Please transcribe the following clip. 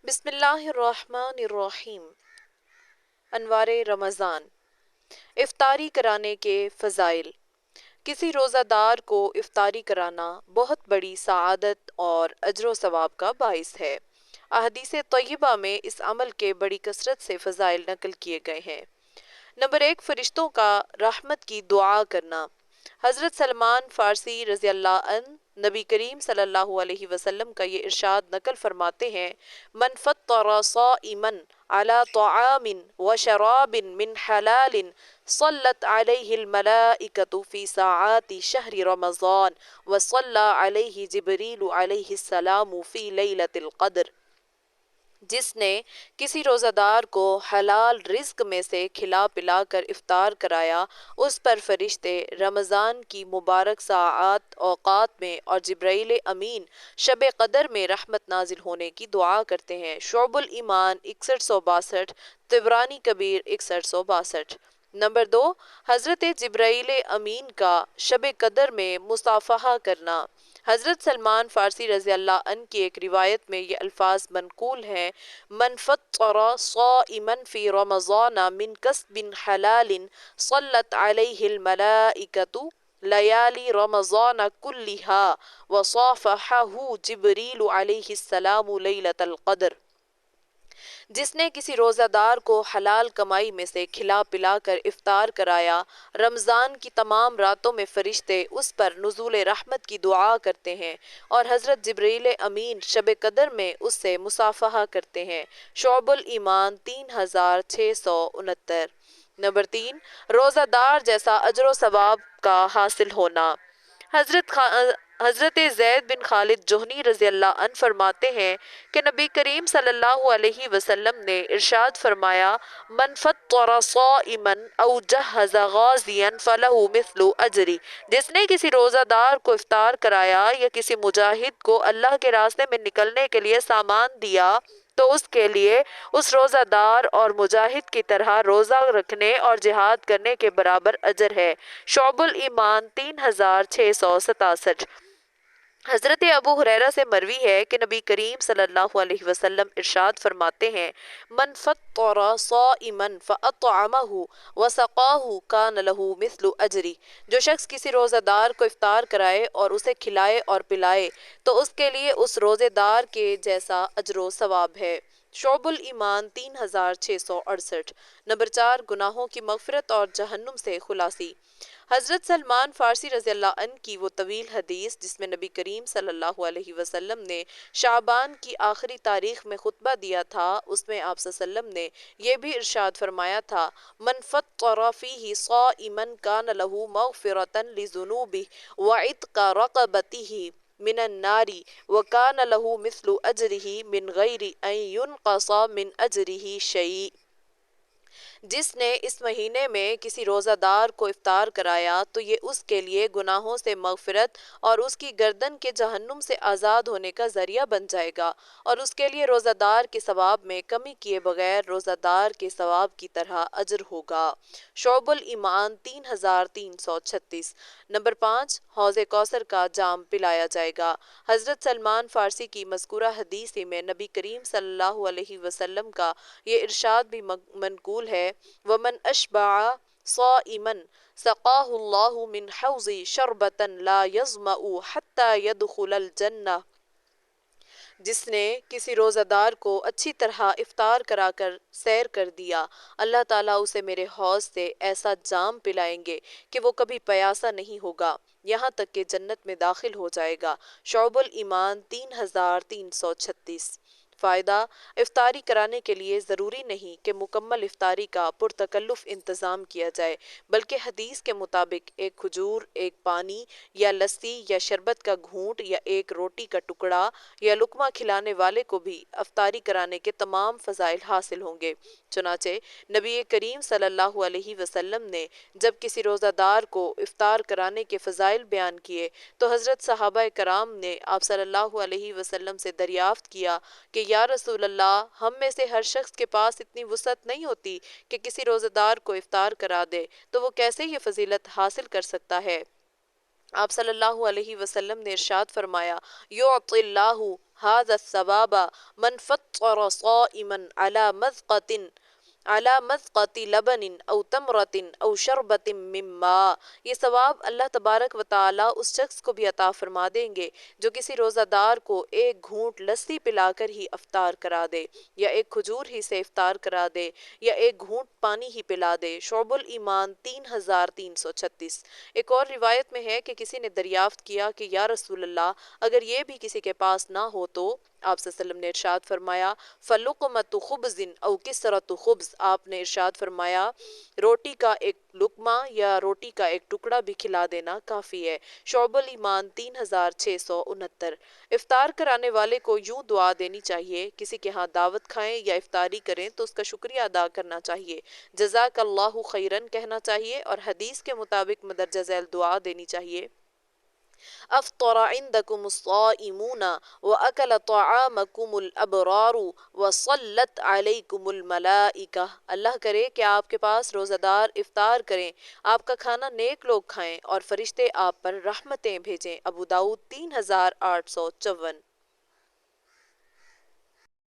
بسم اللہ الرحمن الرحیم۔ انوار رمضان۔ افطاری کرانے کے فضائل۔ کسی روزہ دار کو افطاری کرانا بہت بڑی سعادت اور اجر و ثواب کا باعث ہے۔ احادیث طیبہ میں اس عمل کے بڑی کثرت سے فضائل نقل کیے گئے ہیں۔ نمبر 1، فرشتوں کا رحمت کی دعا کرنا۔ حضرت سلمان فارسی رضی اللہ عنہ نبی کریم صلی اللہ علیہ وسلم کا یہ ارشاد نقل فرماتے ہیں: من فطر صائما على طعام وشراب من حلال صلت عليه الملائكة في ساعات شهر رمضان وصلى عليه جبريل عليه السلام في ليلة القدر۔ جس نے کسی روزہ دار کو حلال رزق میں سے کھلا پلا کر افطار کرایا، اس پر فرشتے رمضان کی مبارک ساعات اوقات میں اور جبرائیل امین شب قدر میں رحمت نازل ہونے کی دعا کرتے ہیں۔ شعب الایمان 6162، طبرانی کبیر 6162۔ نمبر 2، حضرت جبرائیل امین کا شب قدر میں مصافحہ کرنا۔ حضرت سلمان فارسی رضی اللہ عنہ کی ایک روایت میں یہ الفاظ منقول ہیں: من فطر صائما فی رمضان من کسب حلال صلت علیہ الملائکۃ لیالی رمضان کلھا وصافحہ جبریل علیہ السلام لیلۃ القدر۔ جس نے کسی روزہ دار کو حلال کمائی میں سے کھلا پلا کر افطار کرایا، رمضان کی تمام راتوں میں فرشتے اس پر نزول رحمت کی دعا کرتے ہیں اور حضرت جبرائیل امین شب قدر میں اس سے مصافحہ کرتے ہیں۔ شعب الایمان 3669۔ نمبر 3، روزہ دار جیسا اجر و ثواب کا حاصل ہونا۔ حضرت زید بن خالد جہنی رضی اللہ عنہ فرماتے ہیں کہ نبی کریم صلی اللہ علیہ وسلم نے ارشاد فرمایا: من فطر صائما او جہز غازیا فلہ مثل اجری۔ جس نے کسی روزہ دار کو افطار کرایا یا کسی مجاہد کو اللہ کے راستے میں نکلنے کے لیے سامان دیا تو اس کے لیے اس روزہ دار اور مجاہد کی طرح روزہ رکھنے اور جہاد کرنے کے برابر اجر ہے۔ شعب الایمان 3667۔ حضرت ابو ہریرہ سے مروی ہے کہ نبی کریم صلی اللہ علیہ وسلم ارشاد فرماتے ہیں: من فطر صائما فاطعمہ وسقاہ کان لہ مثل اجری۔ جو شخص کسی روزہ دار کو افطار کرائے اور اسے کھلائے اور پلائے تو اس کے لیے اس روزے دار کے جیسا اجر و ثواب ہے۔ شعب الایمان 3668۔ نمبر 4، گناہوں کی مغفرت اور جہنم سے خلاصی۔ حضرت سلمان فارسی رضی اللہ عنہ کی وہ طویل حدیث جس میں نبی کریم صلی اللہ علیہ وسلم نے شعبان کی آخری تاریخ میں خطبہ دیا تھا، اس میں آپ صلی اللہ علیہ وسلم نے یہ بھی ارشاد فرمایا تھا: من فطر فیہ صائما کان لہ مغفرۃ لذنوبہ وعتق رقبتہ من النار وکان لہ مثل اجرہ من غیر ان ینقص من اجرہ شیء۔ جس نے اس مہینے میں کسی روزہ دار کو افطار کرایا تو یہ اس کے لیے گناہوں سے مغفرت اور اس کی گردن کے جہنم سے آزاد ہونے کا ذریعہ بن جائے گا، اور اس کے لیے روزہ دار کے ثواب میں کمی کیے بغیر روزہ دار کے ثواب کی طرح اجر ہوگا۔ شعب الایمان 3336۔ نمبر 5، حوض کوثر کا جام پلایا جائے گا۔ حضرت سلمان فارسی کی مذکورہ حدیث میں نبی کریم صلی اللہ علیہ وسلم کا یہ ارشاد بھی منقول ہے: ومن اشبع صائما سقاہ اللہ من حوض شربۃ لا یظمأ حتی یدخل الجنہ۔ جس نے کسی روزہ دار کو اچھی طرح افطار کرا کر سیر کر دیا، اللہ تعالیٰ اسے میرے حوض سے ایسا جام پلائیں گے کہ وہ کبھی پیاسا نہیں ہوگا یہاں تک کہ جنت میں داخل ہو جائے گا۔ شعب الایمان 3336۔ فائدہ: افطاری کرانے کے لیے ضروری نہیں کہ مکمل افطاری کا پرتکلف انتظام کیا جائے، بلکہ حدیث کے مطابق ایک کھجور، ایک پانی یا لسی یا شربت کا گھونٹ یا ایک روٹی کا ٹکڑا یا لقمہ کھلانے والے کو بھی افطاری کرانے کے تمام فضائل حاصل ہوں گے۔ چنانچہ نبی کریم صلی اللہ علیہ وسلم نے جب کسی روزہ دار کو افطار کرانے کے فضائل بیان کیے تو حضرت صحابہ کرام نے آپ صلی اللہ علیہ وسلم سے دریافت کیا کہ یا رسول اللہ، ہم میں سے ہر شخص کے پاس اتنی وسعت نہیں ہوتی کہ کسی روزہ دار کو افطار کرا دے، تو وہ کیسے یہ فضیلت حاصل کر سکتا ہے؟ آپ صلی اللہ علیہ وسلم نے ارشاد فرمایا: یعطی اللہ هذا الثواب من فطر صائما على مذقة لبن او تمرة او شربة من ماء، یہ ثواب اللہ تبارک و تعالی اس شخص کو بھی عطا فرما دیں گے جو کسی روزہ دار کو ایک گھونٹ لسی پلا کر ہی افطار کرا دے، یا ایک کھجور ہی سے افطار کرا دے، یا ایک گھونٹ پانی ہی پلا دے۔ شعب الایمان 3336۔ ایک اور روایت میں ہے کہ کسی نے دریافت کیا کہ یا رسول اللہ، اگر یہ بھی کسی کے پاس نہ ہو تو؟ آپ صلی اللہ علیہ وسلم نے ارشاد فرمایا فَلُقْمَةُ خُبْزٍ أَوْ كِسْرَةُ خُبْز، آپ نے ارشاد فرمایا روٹی کا ایک لقمہ یا روٹی کا ایک ٹکڑا بھی کھلا دینا کافی ہے۔ شعب الایمان 3669۔ افطار کرانے والے کو یوں دعا دینی چاہیے، کسی کے ہاں دعوت کھائیں یا افطاری کریں تو اس کا شکریہ ادا کرنا چاہیے، جزاک اللہ خیرن کہنا چاہیے، اور حدیث کے مطابق مدرجہ ذیل دعا دینی چاہیے افطر عندكم الصائمون وأكل طعامكم الأبرار وصلت عليكم الملائكة، اللہ کرے کہ آپ کے پاس روزہ دار افطار کریں، آپ کا کھانا نیک لوگ کھائیں، اور فرشتے آپ پر رحمتیں بھیجیں۔ ابو داؤد 3854۔